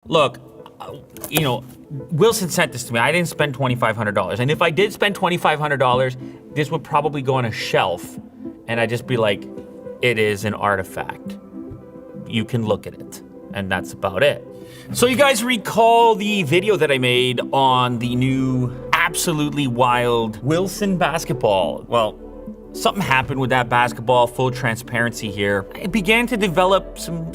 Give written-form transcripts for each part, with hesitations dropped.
Look, you know, Wilson sent this to me. I didn't spend $2,500. And if I did spend $2,500, this would probably go on a shelf. And I'd just be like, it is an artifact. You can look at it. And that's about it. So you guys recall the video that I made on the new absolutely wild Wilson basketball? Well, something happened with that basketball, full transparency here. It began to develop some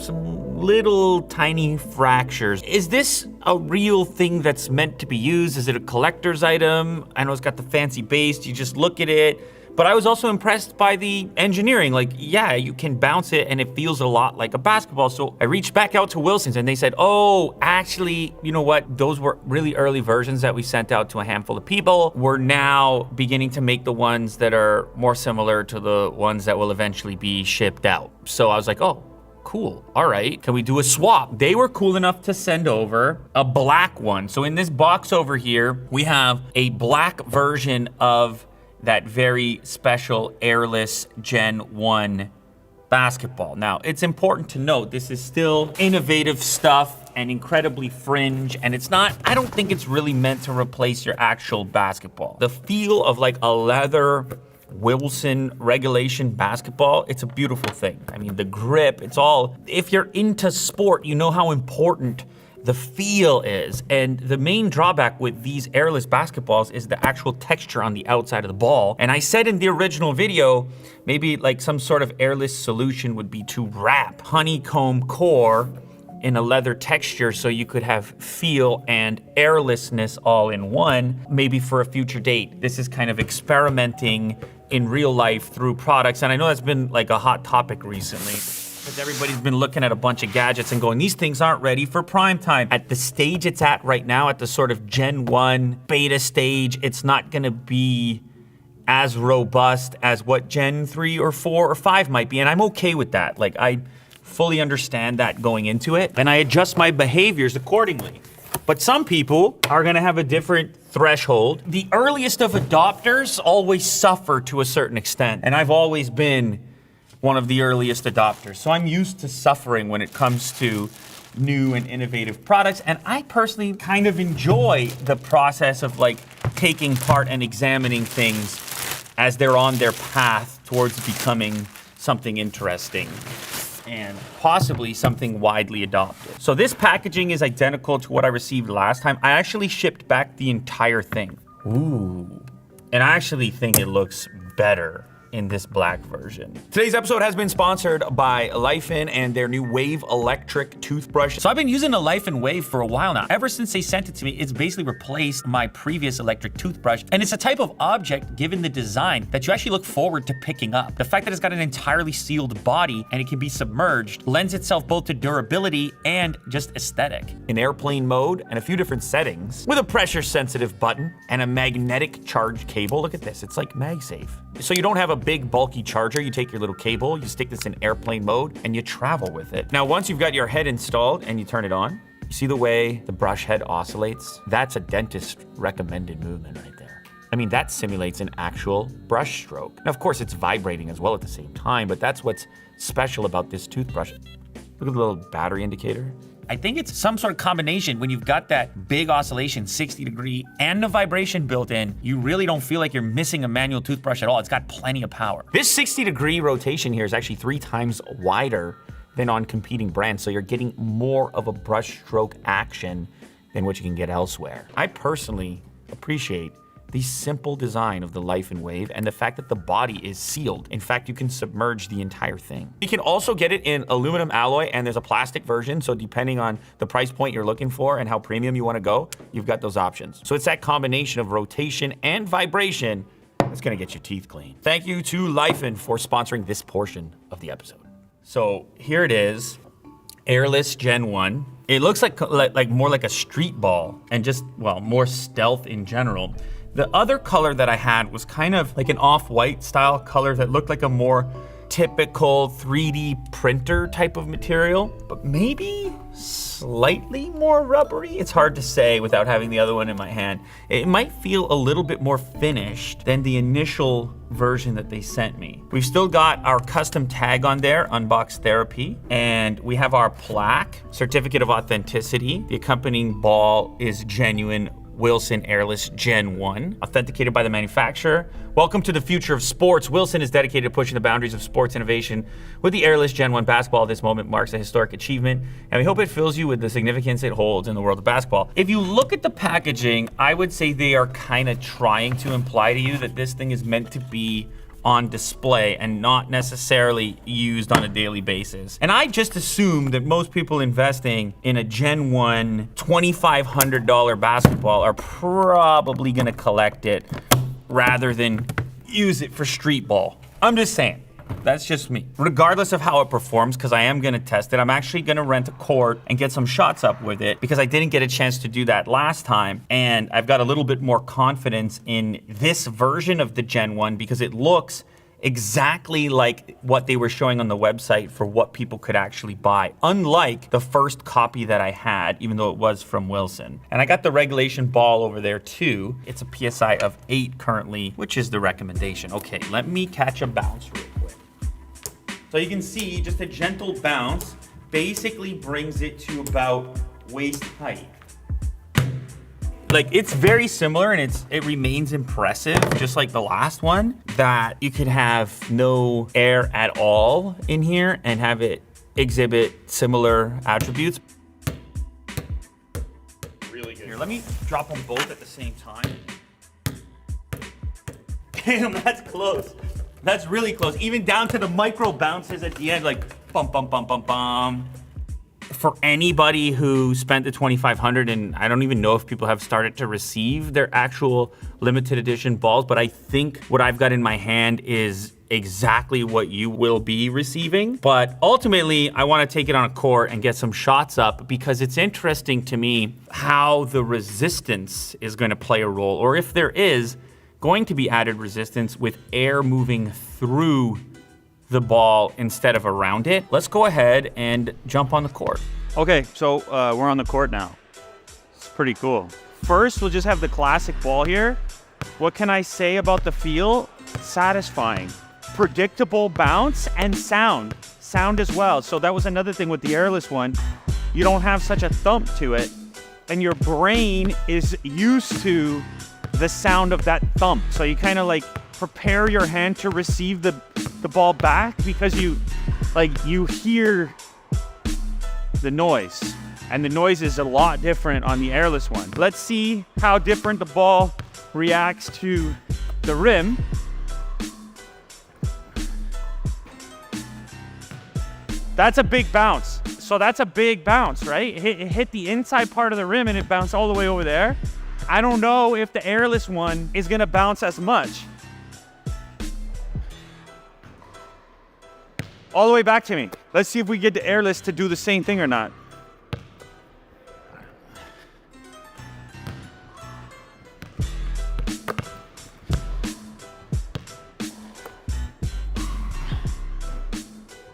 little tiny fractures. Is this a real thing that's meant to be used? Is it a collector's item? I know it's got the fancy base, you just look at it. But I was also impressed by the engineering. Like, yeah, you can bounce it and it feels a lot like a basketball. So I reached back out to Wilson's and they said, oh, actually, you know what? Those were really early versions that we sent out to a handful of people. We're now beginning to make the ones that are more similar to the ones that will eventually be shipped out. So I was like, oh, cool. All right, can we do a swap? They were cool enough to send over a black one. So in this box over here, we have a black version of that very special Airless Gen 1 basketball. Now, it's important to note, this is still innovative stuff and incredibly fringe, and it's not, I don't think it's really meant to replace your actual basketball. The feel of like a leather Wilson regulation basketball, it's a beautiful thing. I mean, the grip, it's all, if you're into sport, you know how important the feel is. And the main drawback with these Airless basketballs is the actual texture on the outside of the ball. And I said in the original video, maybe like some sort of Airless solution would be to wrap honeycomb core in a leather texture so you could have feel and airlessness all in one, maybe for a future date. This is kind of experimenting in real life through products. And I know that's been like a hot topic recently, because everybody's been looking at a bunch of gadgets and going, these things aren't ready for prime time. At the stage it's at right now, at the sort of Gen 1 beta stage, it's not gonna be as robust as what Gen 3 or 4 or 5 might be, and I'm okay with that. Like, I fully understand that going into it, and I adjust my behaviors accordingly. But some people are gonna have a different threshold. The earliest of adopters always suffer to a certain extent, and I've always been one of the earliest adopters. So I'm used to suffering when it comes to new and innovative products. And I personally kind of enjoy the process of like taking part and examining things as they're on their path towards becoming something interesting and possibly something widely adopted. So this packaging is identical to what I received last time. I actually shipped back the entire thing. Ooh. And I actually think it looks better in this black version. Today's episode has been sponsored by Lifen and their new Wave electric toothbrush. So I've been using the Lifen Wave for a while now. Ever since they sent it to me, it's basically replaced my previous electric toothbrush. And it's a type of object, given the design, that you actually look forward to picking up. The fact that it's got an entirely sealed body and it can be submerged lends itself both to durability and just aesthetic. In airplane mode and a few different settings, with a pressure sensitive button and a magnetic charge cable. Look at this, it's like MagSafe. So you don't have a big bulky charger, you take your little cable, you stick this in airplane mode, and you travel with it. Now, once you've got your head installed and you turn it on, you see the way the brush head oscillates? That's a dentist recommended movement right there. I mean, that simulates an actual brush stroke. Now, of course, it's vibrating as well at the same time, but that's what's special about this toothbrush. Look at the little battery indicator. I think it's some sort of combination. When you've got that big oscillation, 60 degree, and the vibration built in, you really don't feel like you're missing a manual toothbrush at all. It's got plenty of power. This 60 degree rotation here is actually 3 times wider than on competing brands, so you're getting more of a brush stroke action than what you can get elsewhere. I personally appreciate the simple design of the Lifen Wave and the fact that the body is sealed. In fact, you can submerge the entire thing. You can also get it in aluminum alloy, and there's a plastic version, so depending on the price point you're looking for and how premium you want to go, you've got those options. So it's that combination of rotation and vibration that's gonna get your teeth clean. Thank you to Lifen for sponsoring this portion of the episode. So here it is, Airless Gen 1. It looks like more like a street ball and just, well, more stealth in general. The other color that I had was kind of like an off-white style color that looked like a more typical 3D printer type of material, but maybe slightly more rubbery. It's hard to say without having the other one in my hand. It might feel a little bit more finished than the initial version that they sent me. We've still got our custom tag on there, Unbox Therapy, and we have our plaque, certificate of authenticity. The accompanying ball is Gen1 Wilson Airless Gen 1, authenticated by the manufacturer. Welcome to the future of sports. Wilson is dedicated to pushing the boundaries of sports innovation with the Airless Gen 1 basketball. This moment marks a historic achievement, and we hope it fills you with the significance it holds in the world of basketball. If you look at the packaging, I would say they are kind of trying to imply to you that this thing is meant to be on display and not necessarily used on a daily basis. And I just assume that most people investing in a Gen 1 $2,500 basketball are probably gonna collect it rather than use it for street ball. I'm just saying. That's just me. Regardless of how it performs, because I am gonna test it, I'm actually gonna rent a court and get some shots up with it because I didn't get a chance to do that last time. And I've got a little bit more confidence in this version of the Gen 1 because it looks exactly like what they were showing on the website for what people could actually buy, unlike the first copy that I had, even though it was from Wilson. And I got the regulation ball over there too. It's a PSI of 8 currently, which is the recommendation. Okay, let me catch a bounce real quick. So you can see just a gentle bounce basically brings it to about waist height. Like, it's very similar and it remains impressive, just like the last one, that you could have no air at all in here and have it exhibit similar attributes. Really good. Here, let me drop them both at the same time. Damn, that's close. That's really close. Even down to the micro bounces at the end, like bum, bum, bum, bum, bum. For anybody who spent the $2,500, and I don't even know if people have started to receive their actual limited edition balls, but I think what I've got in my hand is exactly what you will be receiving. But ultimately, I want to take it on a court and get some shots up because it's interesting to me how the resistance is going to play a role, or if there is going to be added resistance with air moving through the ball instead of around it. Let's go ahead and jump on the court. Okay, so we're on the court now. It's pretty cool. First, we'll just have the classic ball here. What can I say about the feel? Satisfying. Predictable bounce and sound. Sound as well. So that was another thing with the Airless one. You don't have such a thump to it, and your brain is used to the sound of that thump. So you kind of like prepare your hand to receive the ball back because you hear the noise, and the noise is a lot different on the Airless one. Let's see how different the ball reacts to the rim. That's a big bounce. So that's a big bounce, right? It hit the inside part of the rim and it bounced all the way over there. I don't know if the Airless one is gonna bounce as much. All the way back to me. Let's see if we get the Airless to do the same thing or not.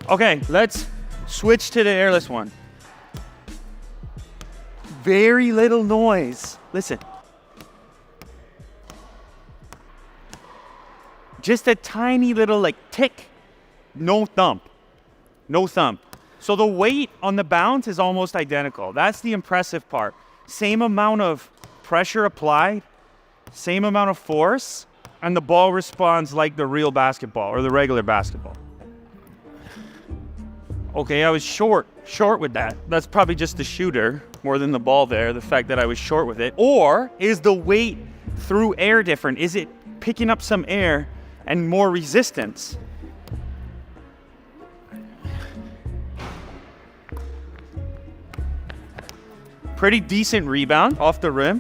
Okay, let's switch to the Airless one. Very little noise. Listen. Just a tiny little like tick. No thump. No thump. So the weight on the bounce is almost identical. That's the impressive part. Same amount of pressure applied, same amount of force, and the ball responds like the real basketball or the regular basketball. Okay, I was short with that. That's probably just the shooter more than the ball there, the fact that I was short with it. Or is the weight through air different? Is it picking up some air and more resistance? Pretty decent rebound off the rim.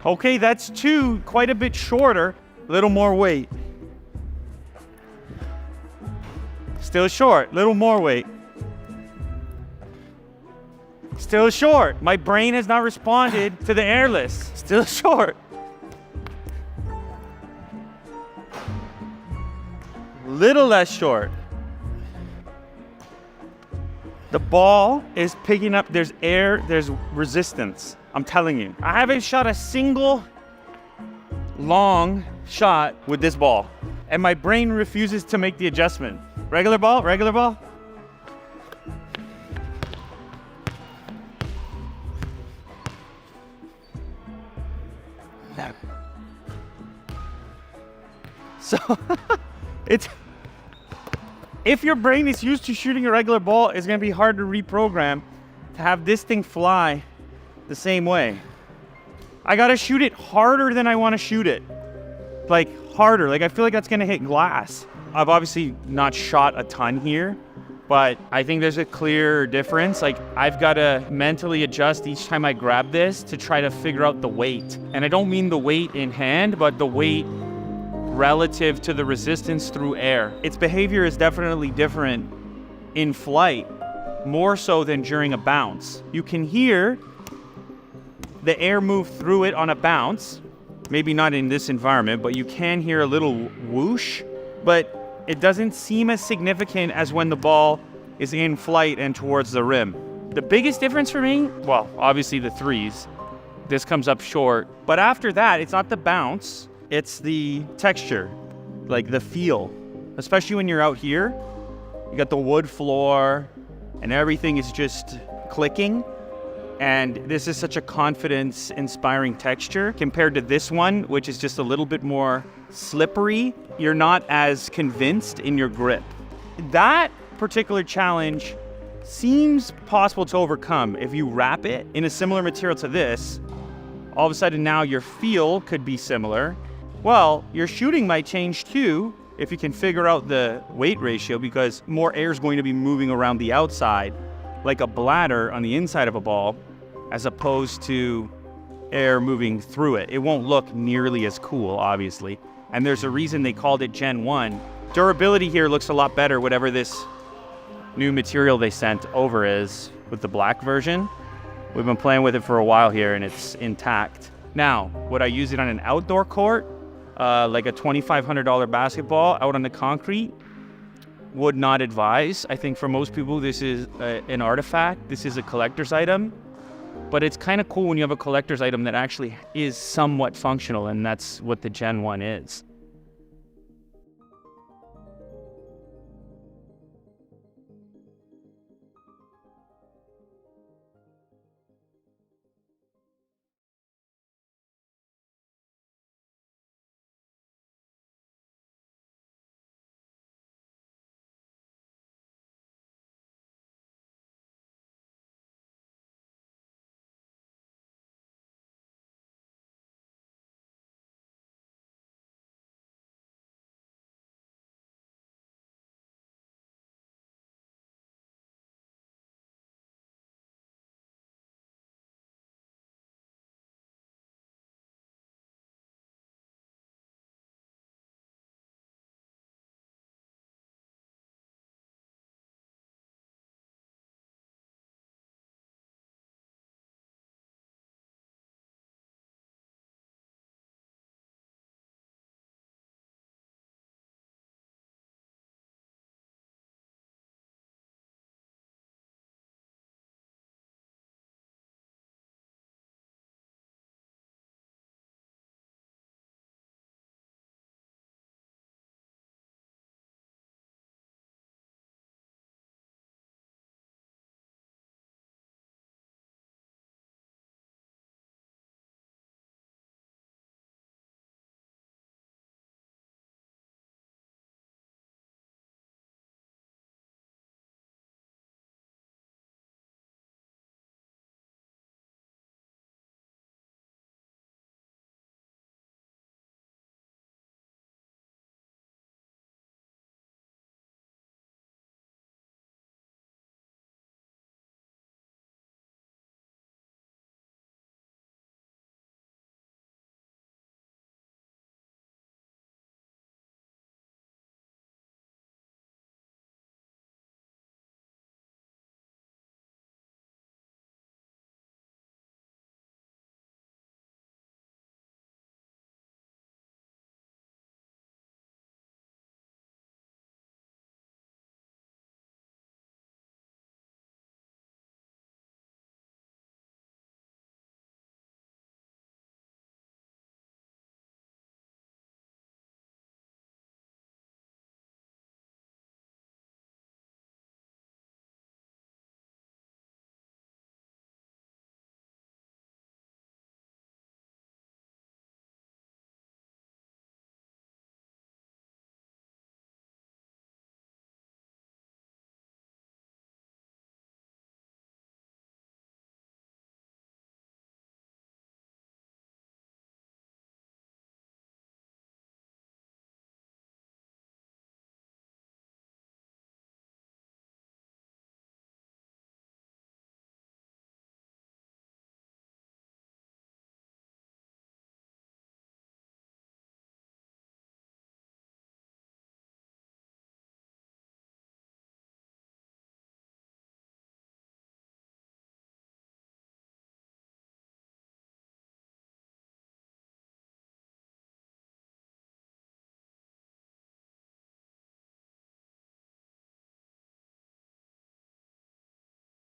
Okay, that's 2, quite a bit shorter, a little more weight. Still short, little more weight. Still short. My brain has not responded to the Airless. Still short. Little less short. The ball is picking up, there's air, there's resistance. I'm telling you. I haven't shot a single long shot with this ball, and my brain refuses to make the adjustment. Regular ball, regular ball. So if your brain is used to shooting a regular ball, it's gonna be hard to reprogram to have this thing fly the same way. I gotta shoot it harder than I wanna shoot it. Like harder, like I feel like that's gonna hit glass. I've obviously not shot a ton here, but I think there's a clear difference. Like I've gotta mentally adjust each time I grab this to try to figure out the weight. And I don't mean the weight in hand, but the weight relative to the resistance through air. Its behavior is definitely different in flight, more so than during a bounce. You can hear the air move through it on a bounce, maybe not in this environment, but you can hear a little whoosh, but it doesn't seem as significant as when the ball is in flight and towards the rim. The biggest difference for me, well, obviously the threes. This comes up short, but after that, it's not the bounce, it's the texture, like the feel. Especially when you're out here, you got the wood floor and everything is just clicking. And this is such a confidence-inspiring texture compared to this one, which is just a little bit more slippery. You're not as convinced in your grip. That particular challenge seems possible to overcome if you wrap it in a similar material to this. All of a sudden now your feel could be similar. Well, your shooting might change too if you can figure out the weight ratio, because more air is going to be moving around the outside like a bladder on the inside of a ball, as opposed to air moving through it. It won't look nearly as cool, obviously. And there's a reason they called it Gen 1. Durability here looks a lot better, whatever this new material they sent over is with the black version. We've been playing with it for a while here and it's intact. Now, would I use it on an outdoor court, like a $2,500 basketball out on the concrete? Would not advise. I think for most people, this is an artifact. This is a collector's item. But it's kind of cool when you have a collector's item that actually is somewhat functional, and that's what the Gen 1 is.